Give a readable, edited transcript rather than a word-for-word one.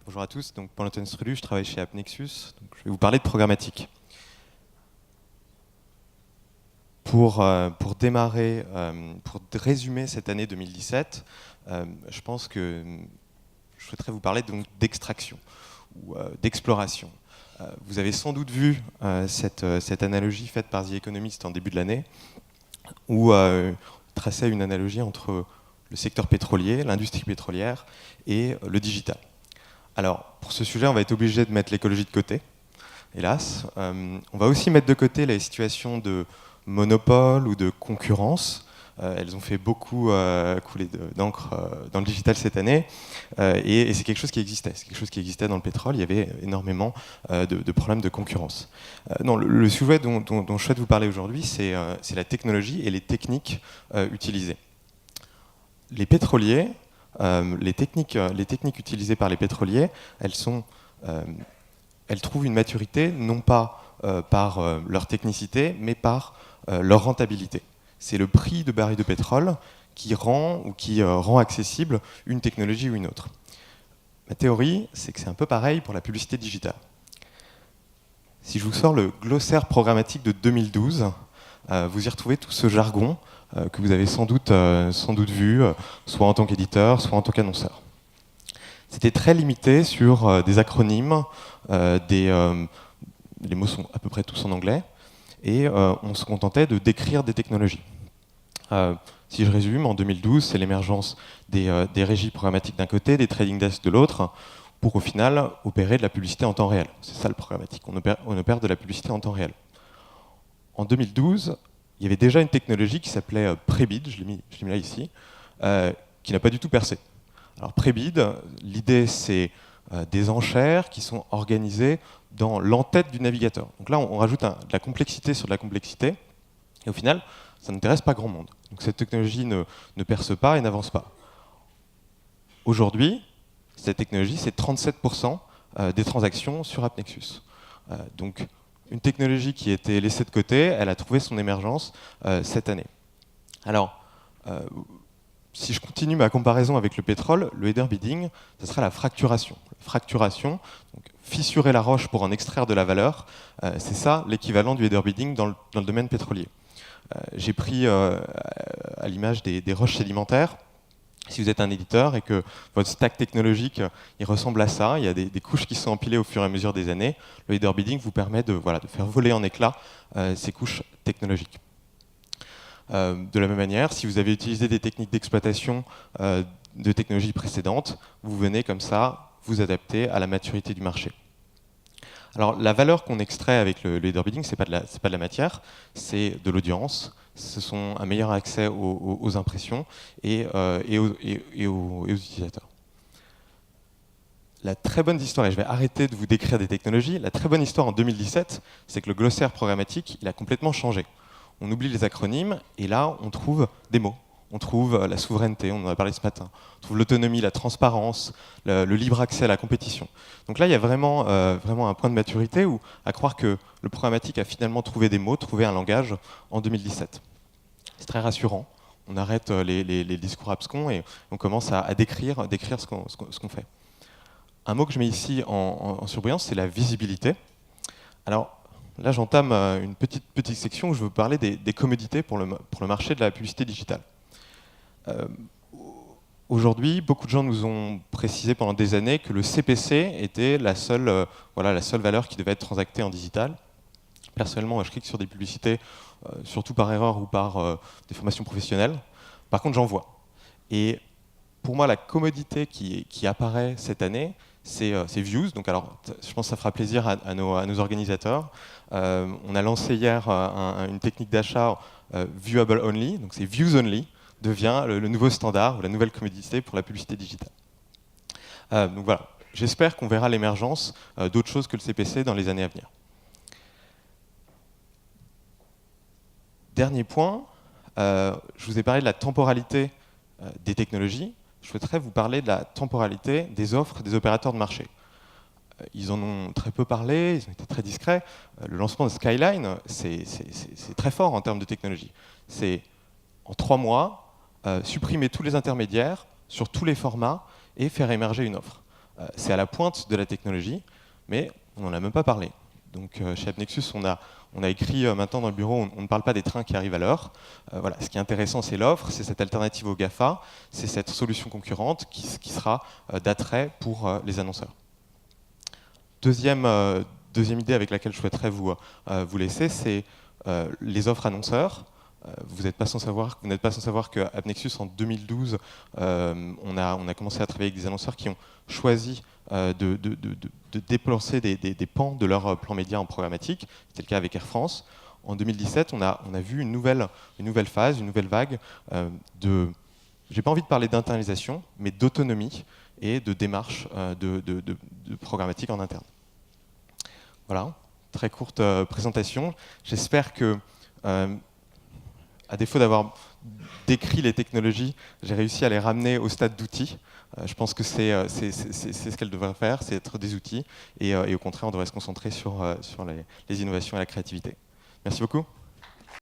Bonjour à tous, donc pour Antoine Strulu, je travaille chez AppNexus, donc je vais vous parler de programmatique. Pour démarrer, pour résumer cette année 2017, je pense que je souhaiterais vous parler d'extraction ou d'exploration. Vous avez sans doute vu cette analogie faite par The Economist en début de l'année, où on traçait une analogie entre le secteur pétrolier, l'industrie pétrolière et le digital. Alors, pour ce sujet, on va être obligé de mettre l'écologie de côté, hélas. On va aussi mettre de côté les situations de monopole ou de concurrence. Elles ont fait beaucoup couler d'encre dans le digital cette année, et c'est quelque chose qui existait. C'est quelque chose qui existait dans le pétrole. Il y avait énormément de problèmes de concurrence. Non, le sujet dont je souhaite vous parler aujourd'hui, c'est la technologie et les techniques utilisées. Les pétroliers, les techniques utilisées par les pétroliers, elles trouvent une maturité non pas par leur technicité, mais par leur rentabilité. C'est le prix de baril de pétrole qui rend accessible une technologie ou une autre. Ma théorie, c'est que c'est un peu pareil pour la publicité digitale. Si je vous sors le glossaire programmatique de 2012, vous y retrouvez tout ce jargon que vous avez sans doute vu, soit en tant qu'éditeur, soit en tant qu'annonceur. C'était très limité sur des acronymes, les mots sont à peu près tous en anglais, et on se contentait de décrire des technologies. Si je résume, en 2012, c'est l'émergence des régies programmatiques d'un côté, des trading desks de l'autre, pour au final opérer de la publicité en temps réel. C'est ça le programmatique, on opère de la publicité en temps réel. En 2012, il y avait déjà une technologie qui s'appelait Prebid, je l'ai mis là ici, qui n'a pas du tout percé. Alors Prebid, l'idée c'est des enchères qui sont organisées dans l'entête du navigateur. Donc là on rajoute de la complexité sur de la complexité, et au final ça n'intéresse pas grand monde. Donc cette technologie ne perce pas et n'avance pas. Aujourd'hui, cette technologie c'est 37% des transactions sur AppNexus. Donc une technologie qui était laissée de côté, elle a trouvé son émergence cette année. Alors, si je continue ma comparaison avec le pétrole, le header bidding, ce sera la fracturation. Fracturation, donc fissurer la roche pour en extraire de la valeur, c'est ça l'équivalent du header bidding dans le domaine pétrolier. J'ai pris à l'image des roches sédimentaires. Si vous êtes un éditeur et que votre stack technologique il ressemble à ça, il y a des couches qui sont empilées au fur et à mesure des années, le header bidding vous permet de faire voler en éclats ces couches technologiques. De la même manière, si vous avez utilisé des techniques d'exploitation de technologies précédentes, vous venez comme ça vous adapter à la maturité du marché. Alors la valeur qu'on extrait avec le header bidding, c'est pas de la matière, c'est de l'audience. Ce sont un meilleur accès aux impressions et aux utilisateurs. La très bonne histoire, et je vais arrêter de vous décrire des technologies, la très bonne histoire en 2017, c'est que le glossaire programmatique, il a complètement changé. On oublie les acronymes et là, on trouve des mots. On trouve la souveraineté, on en a parlé ce matin. On trouve l'autonomie, la transparence, le libre accès à la compétition. Donc là, il y a vraiment un point de maturité où, à croire que le programmatique a finalement trouvé des mots, trouvé un langage en 2017. C'est très rassurant. On arrête les discours abscons et on commence à décrire ce qu'on fait. Un mot que je mets ici en surbrillance, c'est la visibilité. Alors là, j'entame une petite section où je veux parler des commodités pour le marché de la publicité digitale. Aujourd'hui, beaucoup de gens nous ont précisé pendant des années que le CPC était la seule valeur qui devait être transactée en digital. Personnellement, je clique sur des publicités, surtout par erreur ou par des formations professionnelles. Par contre, j'en vois. Et pour moi, la commodité qui apparaît cette année, c'est Views. Donc, alors, je pense que ça fera plaisir à nos organisateurs. On a lancé hier une technique d'achat Viewable Only, donc c'est Views Only, devient le nouveau standard ou la nouvelle commodité pour la publicité digitale. Donc voilà, j'espère qu'on verra l'émergence d'autres choses que le CPC dans les années à venir. Dernier point, je vous ai parlé de la temporalité des technologies. Je souhaiterais vous parler de la temporalité des offres des opérateurs de marché. Ils en ont très peu parlé, ils ont été très discrets. Le lancement de Skyline, c'est très fort en termes de technologie. C'est en 3 mois, supprimer tous les intermédiaires sur tous les formats et faire émerger une offre. C'est à la pointe de la technologie, mais on n'en a même pas parlé. Donc chez AppNexus, on a écrit maintenant dans le bureau, on ne parle pas des trains qui arrivent à l'heure. Voilà, ce qui est intéressant, c'est l'offre, c'est cette alternative au GAFA, c'est cette solution concurrente qui sera d'attrait pour les annonceurs. Deuxième idée avec laquelle je souhaiterais vous laisser, c'est les offres annonceurs. Vous n'êtes pas sans savoir que AppNexus, en 2012, on a commencé à travailler avec des annonceurs qui ont choisi de déplacer des pans de leur plan média en programmatique. C'était le cas avec Air France. En 2017, on a vu une nouvelle phase, une nouvelle vague j'ai pas envie de parler d'internalisation, mais d'autonomie et de démarche de programmatique en interne. Voilà, très courte présentation. J'espère que, à défaut d'avoir décrit les technologies, j'ai réussi à les ramener au stade d'outils. Je pense que c'est ce qu'elles devraient faire, c'est être des outils. Et au contraire, on devrait se concentrer sur les innovations et la créativité. Merci beaucoup.